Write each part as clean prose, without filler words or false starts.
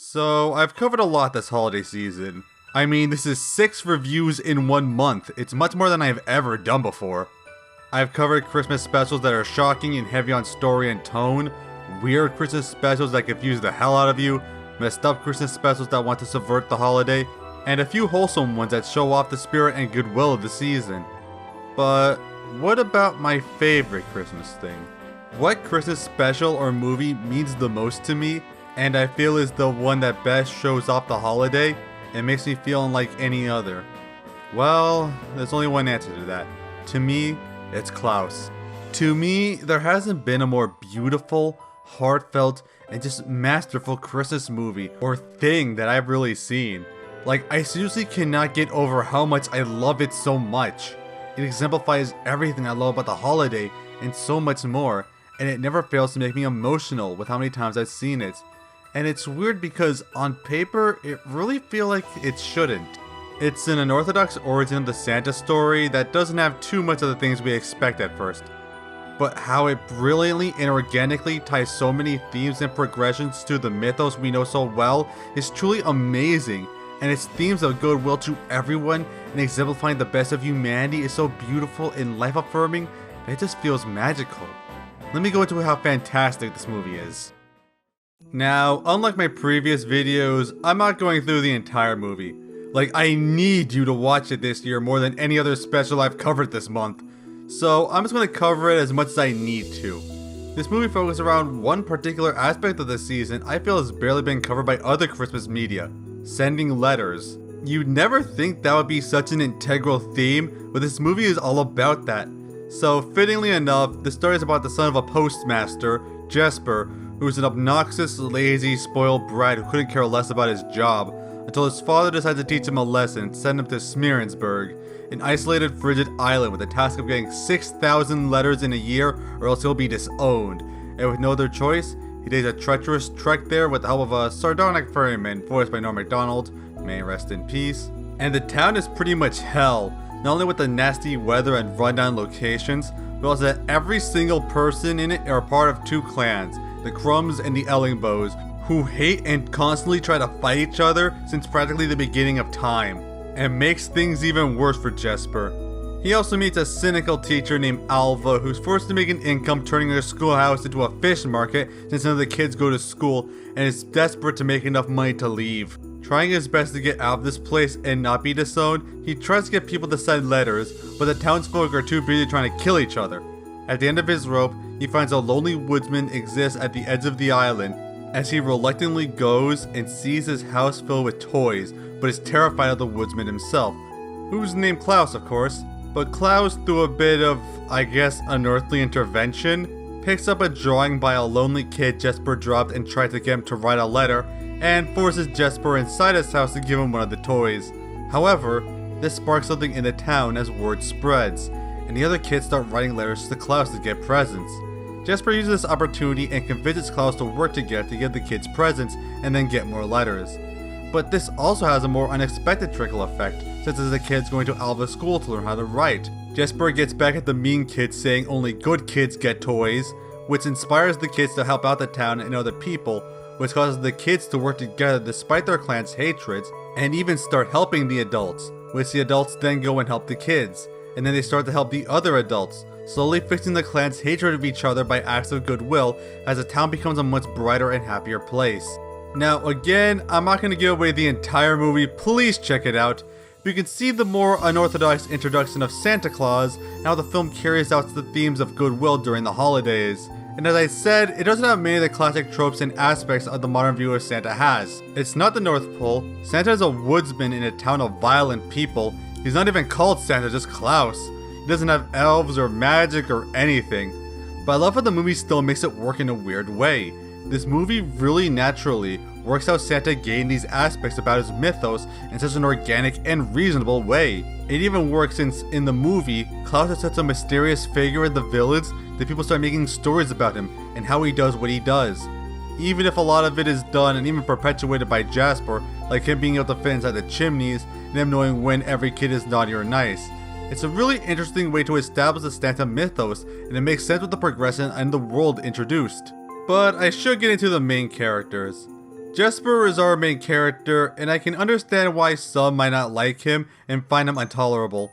So, I've covered a lot this holiday season. I mean, this is 6 reviews in 1 month. It's much more than I've ever done before. I've covered Christmas specials that are shocking and heavy on story and tone, weird Christmas specials that confuse the hell out of you, messed up Christmas specials that want to subvert the holiday, and a few wholesome ones that show off the spirit and goodwill of the season. But what about my favorite Christmas thing? What Christmas special or movie means the most to me, and I feel is the one that best shows off the holiday and makes me feel unlike any other? Well, there's only one answer to that. To me, it's Klaus. To me, there hasn't been a more beautiful, heartfelt, and just masterful Christmas movie or thing that I've really seen. Like, I seriously cannot get over how much I love it so much. It exemplifies everything I love about the holiday and so much more, and it never fails to make me emotional with how many times I've seen it. And it's weird because on paper, it really feels like it shouldn't. It's an unorthodox origin of the Santa story that doesn't have too much of the things we expect at first. But how it brilliantly and organically ties so many themes and progressions to the mythos we know so well is truly amazing, and its themes of goodwill to everyone and exemplifying the best of humanity is so beautiful and life-affirming that it just feels magical. Let me go into how fantastic this movie is. Now, unlike my previous videos, I'm not going through the entire movie. Like, I need you to watch it this year more than any other special I've covered this month. So, I'm just going to cover it as much as I need to. This movie focuses around one particular aspect of the season I feel has barely been covered by other Christmas media: sending letters. You'd never think that would be such an integral theme, but this movie is all about that. So, fittingly enough, the story is about the son of a postmaster, Jesper, who's an obnoxious, lazy, spoiled brat who couldn't care less about his job, until his father decided to teach him a lesson and send him to Smearensburg, an isolated, frigid island with the task of getting 6,000 letters in a year or else he'll be disowned. And with no other choice, he takes a treacherous trek there with the help of a sardonic ferryman voiced by Norm Macdonald, may he rest in peace. And the town is pretty much hell, not only with the nasty weather and rundown locations, but also that every single person in it are part of 2 clans, the Crumbs and the Ellingbows, who hate and constantly try to fight each other since practically the beginning of time, and makes things even worse for Jesper. He also meets a cynical teacher named Alva who's forced to make an income turning her schoolhouse into a fish market since none of the kids go to school and is desperate to make enough money to leave. Trying his best to get out of this place and not be disowned, he tries to get people to send letters, but the townsfolk are too busy trying to kill each other. At the end of his rope, he finds a lonely woodsman exists at the edge of the island, as he reluctantly goes and sees his house filled with toys, but is terrified of the woodsman himself, who's named Klaus, of course. But Klaus, through a bit of, I guess, unearthly intervention, picks up a drawing by a lonely kid Jesper dropped and tries to get him to write a letter, and forces Jesper inside his house to give him one of the toys. However, this sparks something in the town as word spreads, and the other kids start writing letters to Klaus to get presents. Jesper uses this opportunity and convinces Klaus to work together to get the kids presents and then get more letters. But this also has a more unexpected trickle effect, since as the kids going to Alva's school to learn how to write. Jesper gets back at the mean kids saying only good kids get toys, which inspires the kids to help out the town and other people, which causes the kids to work together despite their clan's hatreds, and even start helping the adults, which the adults then go and help the kids, and then they start to help the other adults, slowly fixing the clan's hatred of each other by acts of goodwill as the town becomes a much brighter and happier place. Now again, I'm not going to give away the entire movie, please check it out, but you can see the more unorthodox introduction of Santa Claus and how the film carries out the themes of goodwill during the holidays. And as I said, it doesn't have many of the classic tropes and aspects of the modern view of Santa has. It's not the North Pole, Santa is a woodsman in a town of violent people, he's not even called Santa, just Klaus. He doesn't have elves or magic or anything. But I love how the movie still makes it work in a weird way. This movie really naturally works how Santa gained these aspects about his mythos in such an organic and reasonable way. It even works since, in the movie, Klaus is such a mysterious figure in the village that people start making stories about him and how he does what he does. Even if a lot of it is done and even perpetuated by Jesper, like him being able to fit inside the chimneys and him knowing when every kid is naughty or nice. It's a really interesting way to establish the Santa mythos, and it makes sense with the progression and the world introduced. But I should get into the main characters. Jesper is our main character, and I can understand why some might not like him and find him intolerable.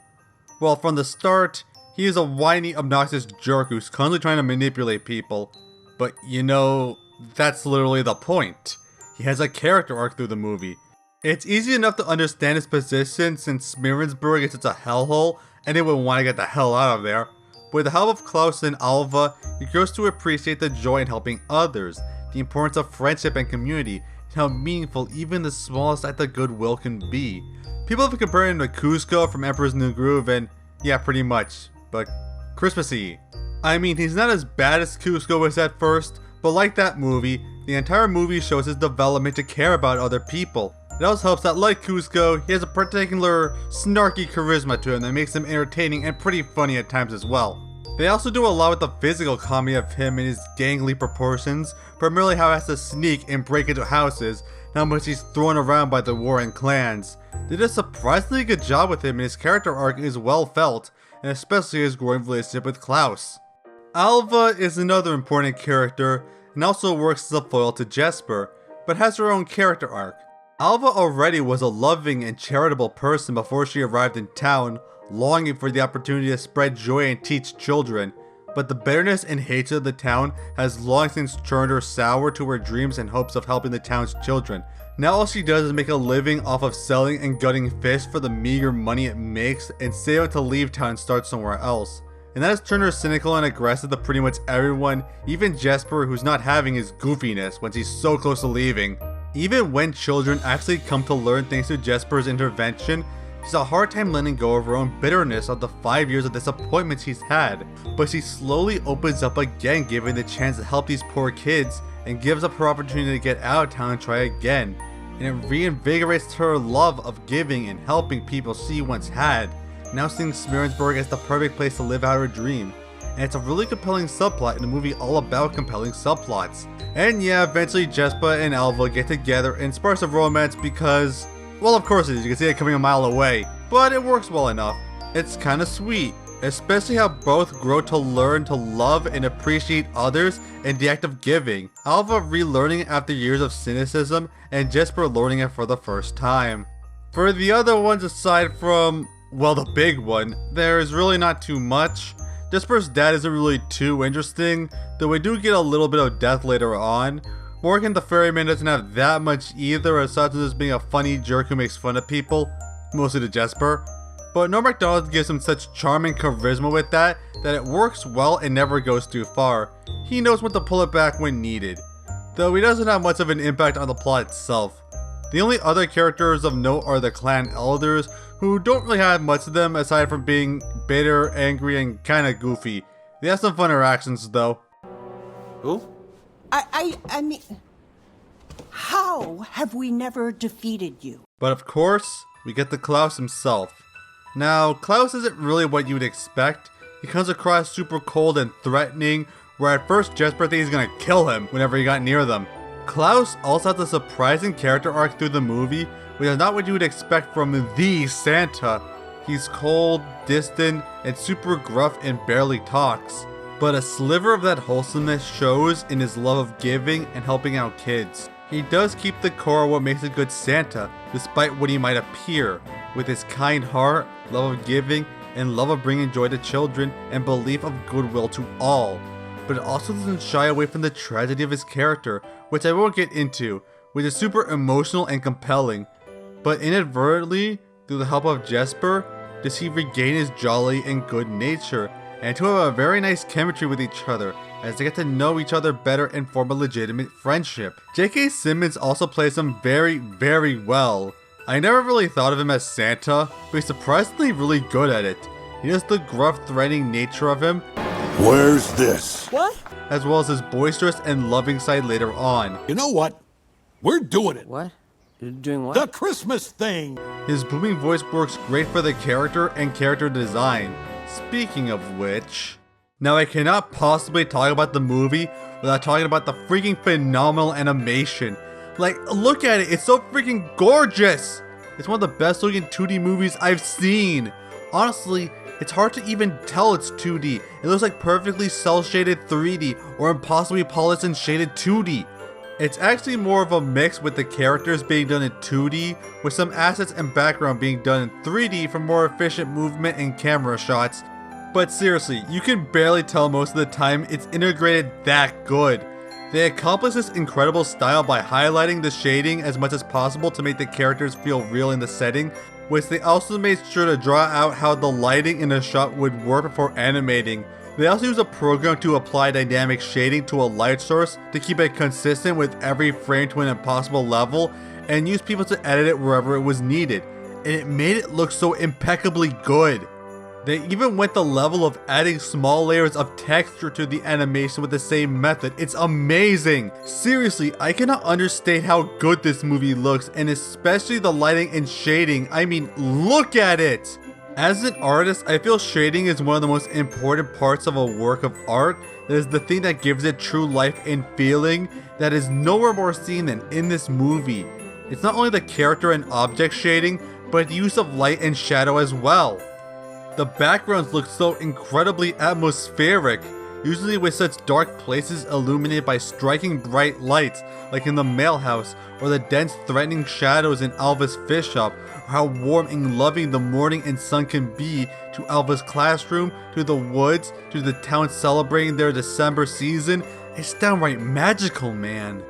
Well, from the start, he is a whiny, obnoxious jerk who's constantly trying to manipulate people. But you know, that's literally the point. He has a character arc through the movie. It's easy enough to understand his position since Smearensburg is such a hellhole and he would want to get the hell out of there. But with the help of Klaus and Alva, he grows to appreciate the joy in helping others, the importance of friendship and community, and how meaningful even the smallest act of goodwill can be. People have compared him to Kuzco from Emperor's New Groove, and yeah, pretty much, but Christmassy. I mean, he's not as bad as Kuzco was at first, but like that movie, the entire movie shows his development to care about other people. It also helps that, like Kuzco, he has a particular snarky charisma to him that makes him entertaining and pretty funny at times as well. They also do a lot with the physical comedy of him and his gangly proportions, primarily how he has to sneak and break into houses, and how much he's thrown around by the warring clans. They did a surprisingly good job with him, and his character arc is well felt, and especially his growing relationship with Klaus. Alva is another important character, and also works as a foil to Jesper, but has her own character arc. Alva already was a loving and charitable person before she arrived in town, longing for the opportunity to spread joy and teach children, but the bitterness and hatred of the town has long since turned her sour to her dreams and hopes of helping the town's children. Now all she does is make a living off of selling and gutting fish for the meager money it makes and save it to leave town and start somewhere else. And that has turned her cynical and aggressive to pretty much everyone, even Jesper, who's not having his goofiness once he's so close to leaving. Even when children actually come to learn thanks to Jesper's intervention, she's a hard time letting go of her own bitterness of the 5 years of disappointment she's had. But she slowly opens up again, given the chance to help these poor kids, and gives up her opportunity to get out of town and try again. And it reinvigorates her love of giving and helping people she once had, now seeing Smearensburg as the perfect place to live out her dream. And it's a really compelling subplot in a movie all about compelling subplots. And yeah, eventually Jesper and Alva get together and sparks a romance because, well, of course it is, you can see it coming a mile away, but it works well enough. It's kinda sweet, especially how both grow to learn to love and appreciate others and the act of giving. Alva relearning it after years of cynicism, and Jesper learning it for the first time. For the other ones aside from, well, the big one, there's really not too much. Jesper's dad isn't really too interesting, though we do get a little bit of death later on. Morgan the ferryman doesn't have that much either, aside from just being a funny jerk who makes fun of people, mostly to Jesper. But Norm Macdonald gives him such charming charisma with that it works well and never goes too far. He knows when to pull it back when needed, though he doesn't have much of an impact on the plot itself. The only other characters of note are the clan elders, who don't really have much of them aside from being bitter, angry, and kinda goofy. They have some fun interactions though. Who? I mean, how have we never defeated you? But of course, we get to Klaus himself. Now, Klaus isn't really what you would expect. He comes across super cold and threatening, where at first Jesper thinks he's gonna kill him whenever he got near them. Klaus also has a surprising character arc through the movie, which is not what you would expect from the Santa. He's cold, distant, and super gruff and barely talks. But a sliver of that wholesomeness shows in his love of giving and helping out kids. He does keep the core of what makes a good Santa, despite what he might appear, with his kind heart, love of giving, and love of bringing joy to children, and belief of goodwill to all. But it also doesn't shy away from the tragedy of his character, which I won't get into, which is super emotional and compelling. But inadvertently, through the help of Jesper, does he regain his jolly and good nature, and to have a very nice chemistry with each other, as they get to know each other better and form a legitimate friendship. J.K. Simmons also plays him very, very well. I never really thought of him as Santa, but he's surprisingly really good at it. He has the gruff, threatening nature of him. Where's this? What? As well as his boisterous and loving side later on. You know what? We're doing it. What? You're doing what? The Christmas thing. His booming voice works great for the character and character design. Speaking of which, now I cannot possibly talk about the movie without talking about the freaking phenomenal animation. Like, look at it, it's so freaking gorgeous! It's one of the best looking 2D movies I've seen. Honestly, it's hard to even tell it's 2D. It looks like perfectly cel-shaded 3D or impossibly polished and shaded 2D. It's actually more of a mix with the characters being done in 2D, with some assets and background being done in 3D for more efficient movement and camera shots. But seriously, you can barely tell most of the time it's integrated that good. They accomplish this incredible style by highlighting the shading as much as possible to make the characters feel real in the setting, which they also made sure to draw out how the lighting in a shot would work before animating. They also use a program to apply dynamic shading to a light source to keep it consistent with every frame to an impossible level, and use people to edit it wherever it was needed, and it made it look so impeccably good. They even went the level of adding small layers of texture to the animation with the same method. It's amazing! Seriously, I cannot understate how good this movie looks, and especially the lighting and shading. I mean, look at it! As an artist, I feel shading is one of the most important parts of a work of art. That is the thing that gives it true life and feeling that is nowhere more seen than in this movie. It's not only the character and object shading, but the use of light and shadow as well. The backgrounds look so incredibly atmospheric, usually with such dark places illuminated by striking bright lights, like in the mail house, or the dense threatening shadows in Alva's fish shop, or how warm and loving the morning and sun can be to Alva's classroom, to the woods, to the town celebrating their December season. It's downright magical, man.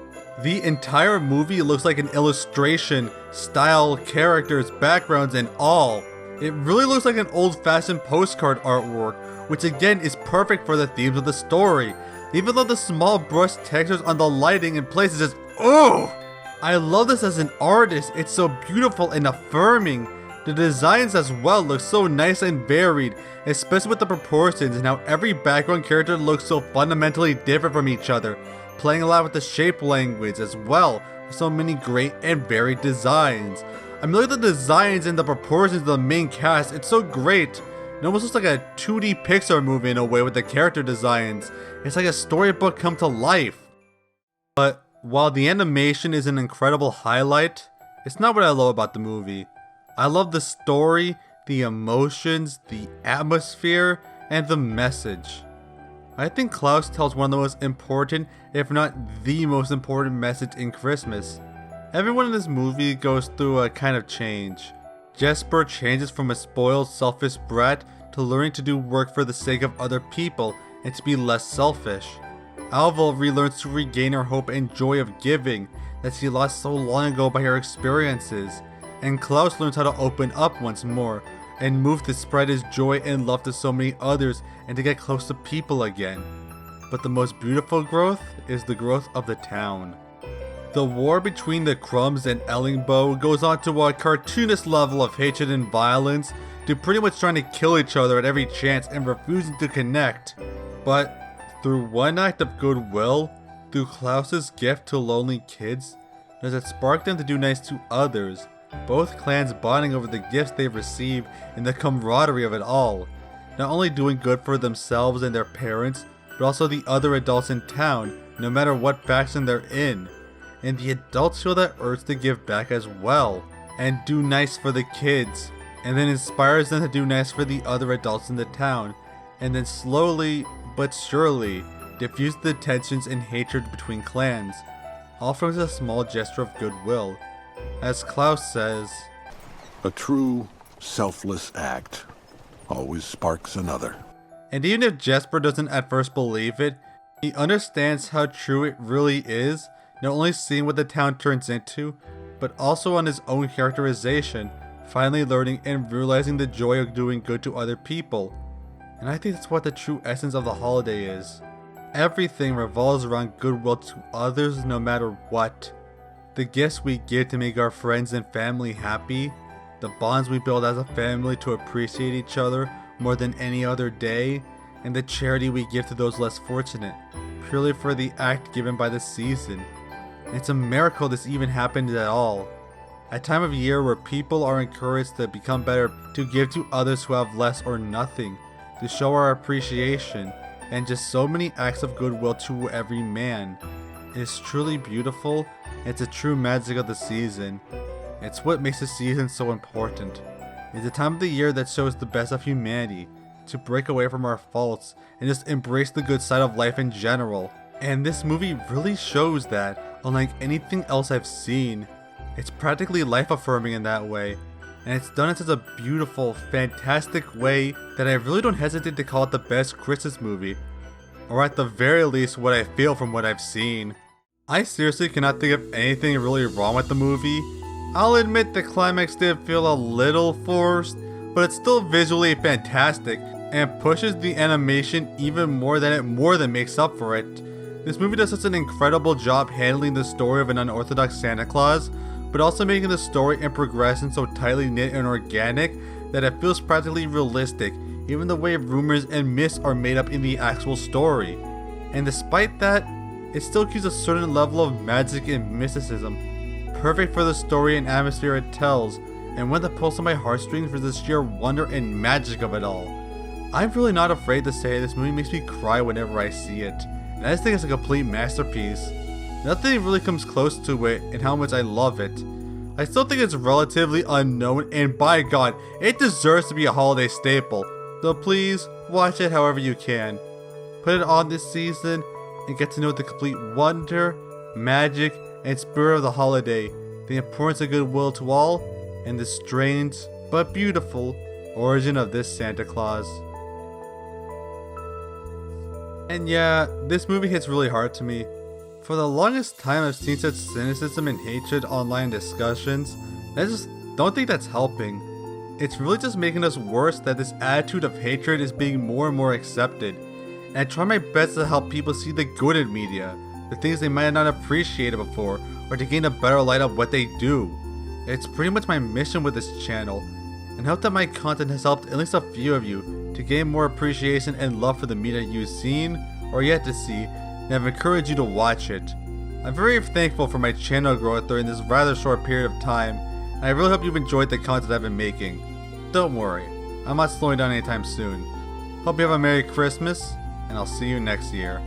The entire movie looks like an illustration, style, characters, backgrounds, and all. It really looks like an old-fashioned postcard artwork, which again is perfect for the themes of the story. Even though the small brush textures on the lighting in places just I love this as an artist. It's so beautiful and affirming. The designs as well look so nice and varied, especially with the proportions and how every background character looks so fundamentally different from each other, playing a lot with the shape language as well, with so many great and varied designs. I mean, look at the designs and the proportions of the main cast. It's so great. It almost looks like a 2D Pixar movie in a way with the character designs. It's like a storybook come to life. But while the animation is an incredible highlight, it's not what I love about the movie. I love the story, the emotions, the atmosphere, and the message. I think Klaus tells one of the most important, if not the most important message in Christmas. Everyone in this movie goes through a kind of change. Jesper changes from a spoiled, selfish brat to learning to do work for the sake of other people and to be less selfish. Alva relearns to regain her hope and joy of giving that she lost so long ago by her experiences. And Klaus learns how to open up once more and move to spread his joy and love to so many others and to get close to people again. But the most beautiful growth is the growth of the town. The war between the Crumbs and Ellingbo goes on to a cartoonist level of hatred and violence, to pretty much trying to kill each other at every chance and refusing to connect. But through one act of goodwill, through Klaus's gift to lonely kids, does it spark them to do nice to others, both clans bonding over the gifts they've received and the camaraderie of it all, not only doing good for themselves and their parents, but also the other adults in town, no matter what faction they're in. And the adults feel that urge to give back as well, and do nice for the kids, and then inspires them to do nice for the other adults in the town, and then slowly but surely diffuse the tensions and hatred between clans, all from a small gesture of goodwill. As Klaus says, "A true, selfless act always sparks another." And even if Jesper doesn't at first believe it, he understands how true it really is, not only seeing what the town turns into, but also on his own characterization, finally learning and realizing the joy of doing good to other people. And I think that's what the true essence of the holiday is. Everything revolves around goodwill to others no matter what. The gifts we give to make our friends and family happy, the bonds we build as a family to appreciate each other more than any other day, and the charity we give to those less fortunate, purely for the act given by the season. It's a miracle this even happened at all. A time of year where people are encouraged to become better, to give to others who have less or nothing, to show our appreciation, and just so many acts of goodwill to every man. It's truly beautiful. It's a true magic of the season. It's what makes the season so important. It's a time of the year that shows the best of humanity, to break away from our faults and just embrace the good side of life in general. And this movie really shows that, unlike anything else I've seen. It's practically life-affirming in that way, and it's done in such a beautiful, fantastic way that I really don't hesitate to call it the best Christmas movie, or at the very least what I feel from what I've seen. I seriously cannot think of anything really wrong with the movie. I'll admit the climax did feel a little forced, but it's still visually fantastic and pushes the animation even more than it more than makes up for it. This movie does such an incredible job handling the story of an unorthodox Santa Claus, but also making the story and progression so tightly knit and organic that it feels practically realistic, even the way rumors and myths are made up in the actual story. And despite that, it still keeps a certain level of magic and mysticism, perfect for the story and atmosphere it tells, and one that pulls on my heartstrings for the sheer wonder and magic of it all. I'm really not afraid to say this movie makes me cry whenever I see it, and I just think it's a complete masterpiece. Nothing really comes close to it in how much I love it. I still think it's relatively unknown, and by God, it deserves to be a holiday staple, so please, watch it however you can. Put it on this season, and get to know the complete wonder, magic, and spirit of the holiday, the importance of goodwill to all, and the strange, but beautiful, origin of this Santa Claus. And yeah, this movie hits really hard to me. For the longest time I've seen such cynicism and hatred online discussions, and I just don't think that's helping. It's really just making us worse that this attitude of hatred is being more and more accepted. And I try my best to help people see the good in media, the things they might have not appreciated before, or to gain a better light of what they do. It's pretty much my mission with this channel, and hope that my content has helped at least a few of you to gain more appreciation and love for the media you've seen, or yet to see, and I've encouraged you to watch it. I'm very thankful for my channel growth during this rather short period of time, and I really hope you've enjoyed the content I've been making. Don't worry, I'm not slowing down anytime soon. Hope you have a Merry Christmas, and I'll see you next year.